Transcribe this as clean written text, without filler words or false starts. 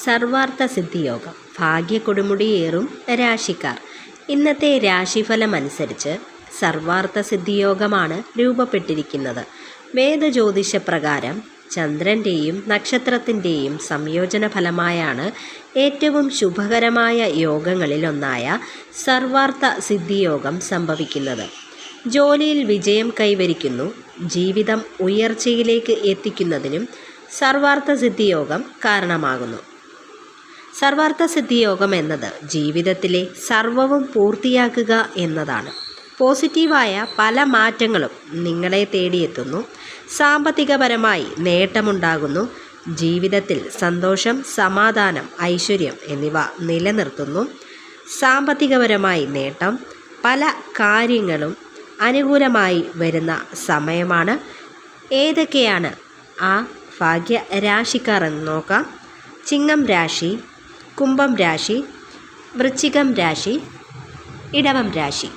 സർവാർത്ഥ സിദ്ധിയോഗം. ഭാഗ്യക്കൊടുമുടിയേറും രാശിക്കാർ. ഇന്നത്തെ രാശിഫലം അനുസരിച്ച് സർവാർത്ഥ സിദ്ധിയോഗമാണ് രൂപപ്പെട്ടിരിക്കുന്നത്. വേദജ്യോതിഷപ്രകാരം ചന്ദ്രൻ്റെയും നക്ഷത്രത്തിൻ്റെയും സംയോജന ഫലമായാണ് ഏറ്റവും ശുഭകരമായ യോഗങ്ങളിലൊന്നായ സർവാർത്ഥ സിദ്ധിയോഗം സംഭവിക്കുന്നത്. ജോലിയിൽ വിജയം കൈവരിക്കുന്നു. ജീവിതം ഉയർച്ചയിലേക്ക് എത്തിക്കുന്നതിനും സർവാർത്ഥ സിദ്ധിയോഗം കാരണമാകുന്നു. സർവാർത്ഥ സിദ്ധിയോഗം എന്നത് ജീവിതത്തിലെ സർവവും പൂർത്തിയാക്കുക എന്നതാണ്. പോസിറ്റീവായ പല മാറ്റങ്ങളും നിങ്ങളെ തേടിയെത്തുന്നു. സാമ്പത്തികപരമായി നേട്ടമുണ്ടാകുന്നു. ജീവിതത്തിൽ സന്തോഷം, സമാധാനം, ഐശ്വര്യം എന്നിവ നിലനിർത്തുന്നു. സാമ്പത്തികപരമായി നേട്ടം, പല കാര്യങ്ങളും അനുകൂലമായി വരുന്ന സമയമാണ്. ഏതൊക്കെയാണ് ആ ഭാഗ്യ രാശിക്കാർ എന്ന് നോക്കാം. ചിങ്ങം രാശി, കുംഭം രാശി, വൃശ്ചികം രാശി, ഇടവം രാശി.